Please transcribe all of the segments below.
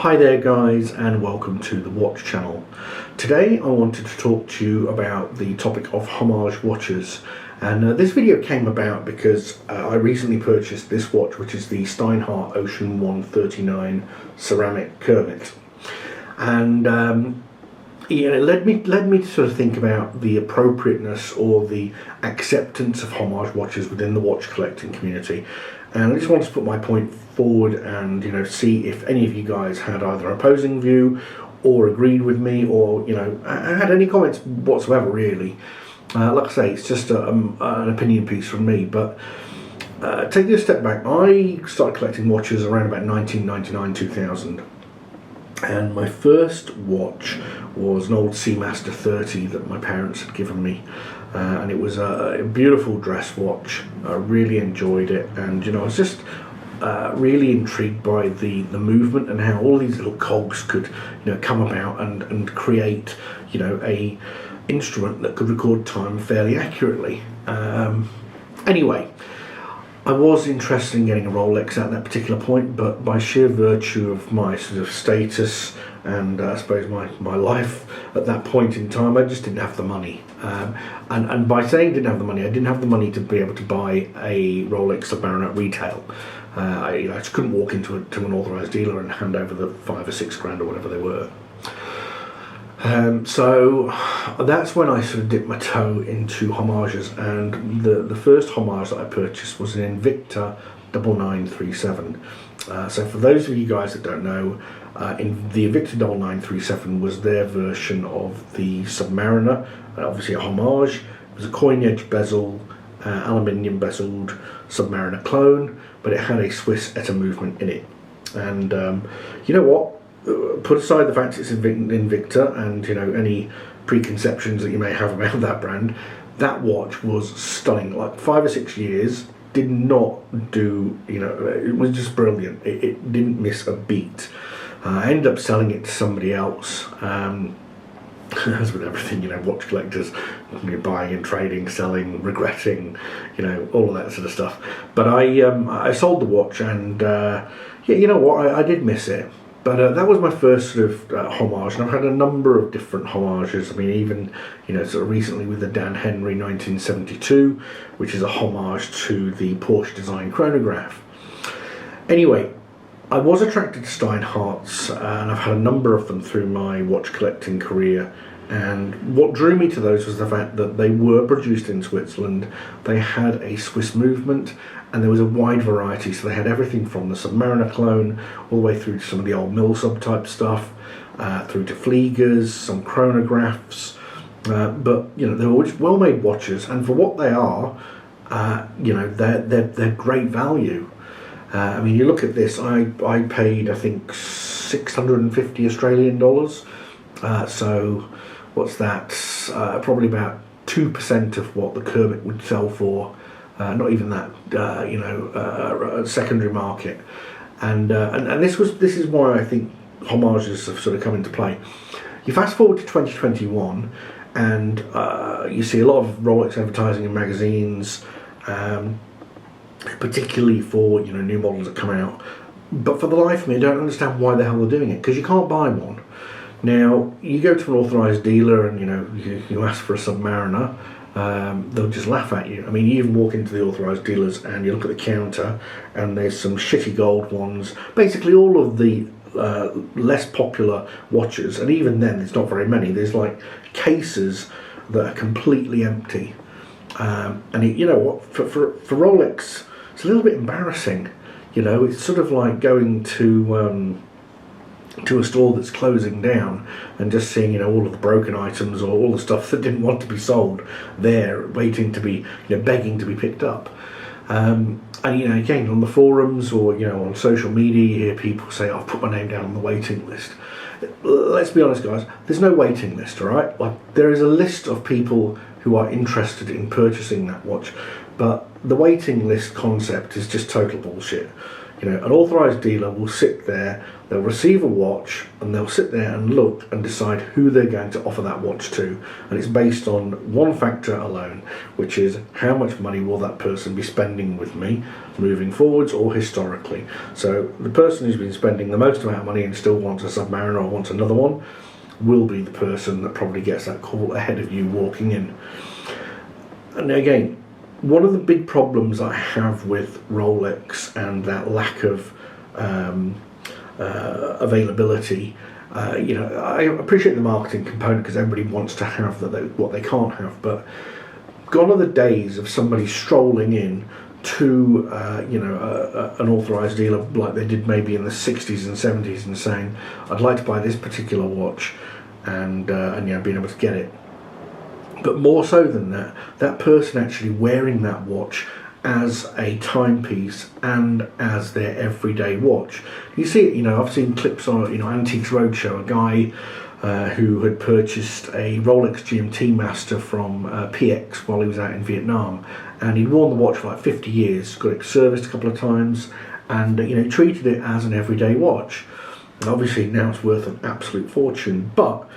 Hi there guys, and welcome to the Watch channel. Today I wanted to talk to you about the topic of Homage watches, and this video came about because I recently purchased this watch, which is the Steinhart Ocean One 39 ceramic Kermit, and it led me to sort of think about the appropriateness or the acceptance of Homage watches within the watch collecting community. And I just wanted to put my point forward and see if any of you guys had either an opposing view or agreed with me, or had any comments whatsoever really. Like I say, it's just an opinion piece from me, but taking a step back, I started collecting watches around about 1999-2000. And my first watch was an old Seamaster 30 that my parents had given me, and it was a beautiful dress watch. I really enjoyed it, and I was just really intrigued by the movement and how all these little cogs could come about and create a instrument that could record time fairly accurately. Anyway, I was interested in getting a Rolex at that particular point, but by sheer virtue of my sort of status and I suppose my life at that point in time, I just didn't have the money. And by saying didn't have the money, I didn't have the money to be able to buy a Rolex Submariner at retail. I just couldn't walk into an authorised dealer and hand over the £5 or £6 grand or whatever they were. So that's when I sort of dipped my toe into Homages, and the first Homage that I purchased was an Invicta 9937. So for those of you guys that don't know, in the Invicta 9937 was their version of the Submariner, obviously a homage. It was a coin edge bezel, aluminium bezeled Submariner clone, but it had a Swiss Etta movement in it. And you know what? Put aside the fact it's Invicta and any preconceptions that you may have about that brand, that watch was stunning. Like 5 or 6 years, did not do, it was just brilliant. It didn't miss a beat. I ended up selling it to somebody else. As with everything, watch collectors, buying and trading, selling, regretting, all of that sort of stuff. But I sold the watch, and you know what, I did miss it. But that was my first sort of homage, and I've had a number of different homages. I mean, even sort of recently with the Dan Henry 1972, which is a homage to the Porsche design chronograph. Anyway, I was attracted to Steinhart's, and I've had a number of them through my watch collecting career. And what drew me to those was the fact that they were produced in Switzerland. They had a Swiss movement, and there was a wide variety. So they had everything from the Submariner clone all the way through to some of the old Milsub type stuff, through to Fliegers, some chronographs. But they were just well-made watches, and for what they are, they're great value. I mean, you look at this. I paid, I think, 650 Australian dollars. So what's that? Probably about 2% of what the Kermit would sell for. Not even that. Secondary market. And this is why I think homages have sort of come into play. You fast forward to 2021, and you see a lot of Rolex advertising in magazines. Particularly for new models that come out, but for the life of me I don't understand why the hell they're doing it, because you can't buy one. Now you go to an authorised dealer and you ask for a Submariner, they'll just laugh at you. I mean, you even walk into the authorised dealers and you look at the counter and there's some shitty gold ones, basically all of the less popular watches, and even then there's not very many. There's like cases that are completely empty. And you know what, for Rolex, it's a little bit embarrassing. It's sort of like going to a store that's closing down and just seeing all of the broken items or all the stuff that didn't want to be sold there, waiting to be begging to be picked up. And again, on the forums or on social media, you hear people say, "I've put my name down on the waiting list." Let's be honest, guys. There's no waiting list, all right? Like, there is a list of people who are interested in purchasing that watch, but the waiting list concept is just total bullshit. You know, an authorised dealer will sit there, they'll receive a watch, and they'll sit there and look and decide who they're going to offer that watch to. And it's based on one factor alone, which is how much money will that person be spending with me moving forwards or historically. So the person who's been spending the most amount of money and still wants a Submariner or wants another one will be the person that probably gets that call ahead of you walking in. And again, one of the big problems I have with Rolex and that lack of availability, you know, I appreciate the marketing component because everybody wants to have what they can't have, but gone are the days of somebody strolling in to you know, an authorised dealer like they did maybe in the 60s and 70s and saying, I'd like to buy this particular watch, and you know, being able to get it. But more so than that, that person actually wearing that watch as a timepiece and as their everyday watch. You see it, you know, I've seen clips on, you know, Antiques Roadshow, a guy who had purchased a Rolex GMT Master from PX while he was out in Vietnam, and he'd worn the watch for like 50 years, got it serviced a couple of times, and you know, treated it as an everyday watch. And obviously now it's worth an absolute fortune, but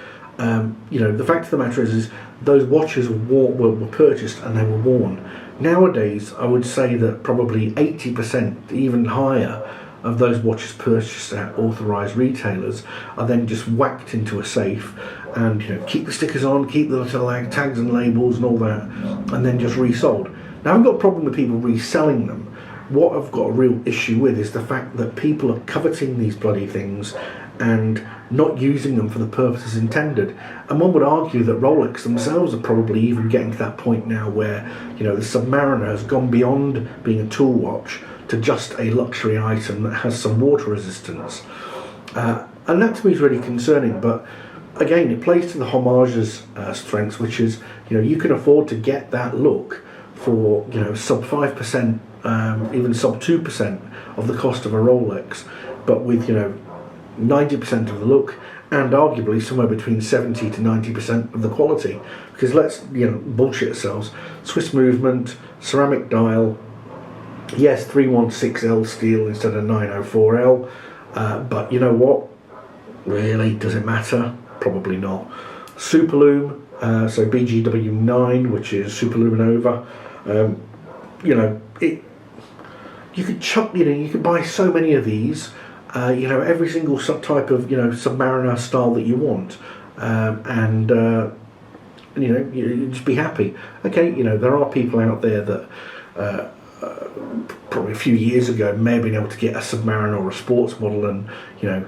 you know, the fact of the matter is those watches were purchased and they were worn. Nowadays, I would say that probably 80%, even higher, of those watches purchased at authorised retailers are then just whacked into a safe, and you know, keep the stickers on, keep the little tags and labels and all that, and then just resold. Now, I've got a problem with people reselling them. What I've got a real issue with is the fact that people are coveting these bloody things and not using them for the purposes intended. And one would argue that Rolex themselves are probably even getting to that point now where, you know, the Submariner has gone beyond being a tool watch to just a luxury item that has some water resistance. And that to me is really concerning, but again, it plays to the Homages strengths, which is, you know, you can afford to get that look for, you know, sub 5%, even sub 2% of the cost of a Rolex, but with, you know, 90% of the look, and arguably somewhere between 70 to 90% of the quality. Because let's, you know, bullshit ourselves. Swiss movement, ceramic dial, yes, 316L steel instead of 904L, but you know what? Really, does it matter? Probably not. Superlume, so BGW9, which is Superluminova. You know, you could chuck, you know, you could buy so many of these. You know, every single subtype of, you know, Submariner style that you want, and you know, you just be happy. Okay, you know, there are people out there that probably a few years ago may have been able to get a Submariner or a sports model, and you know,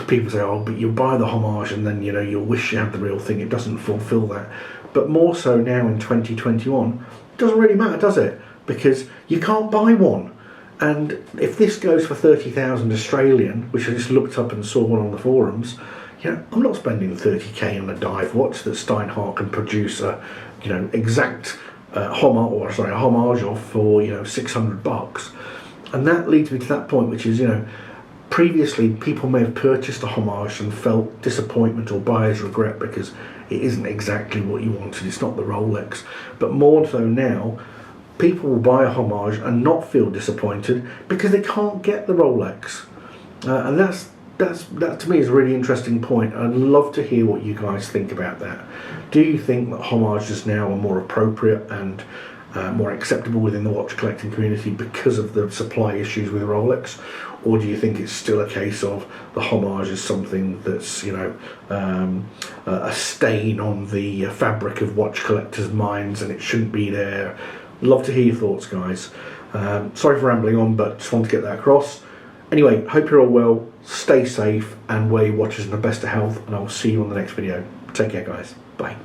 people say, oh, but you'll buy the Homage and then, you know, you'll wish you had the real thing. It doesn't fulfill that. But more so now in 2021, it doesn't really matter, does it? Because you can't buy one. And if this goes for 30,000 Australian, which I just looked up and saw one on the forums, you know, I'm not spending 30k on a dive watch that Steinhart can produce a, you know, exact homage off for, you know, $600. And that leads me to that point, which is, you know, previously people may have purchased a Homage and felt disappointment or buyer's regret because it isn't exactly what you wanted. It's not the Rolex. But more so now, people will buy a Homage and not feel disappointed because they can't get the Rolex, and that to me is a really interesting point. I'd love to hear what you guys think about that. Do you think that Homages now are more appropriate and more acceptable within the watch collecting community because of the supply issues with Rolex, or do you think it's still a case of the Homage is something that's, you know, a stain on the fabric of watch collectors' minds and it shouldn't be there? Love to hear your thoughts, guys. Sorry for rambling on, but just want to get that across. Anyway, hope you're all well, stay safe, and wear your watches in the best of health, and I will see you on the next video. Take care, guys. Bye.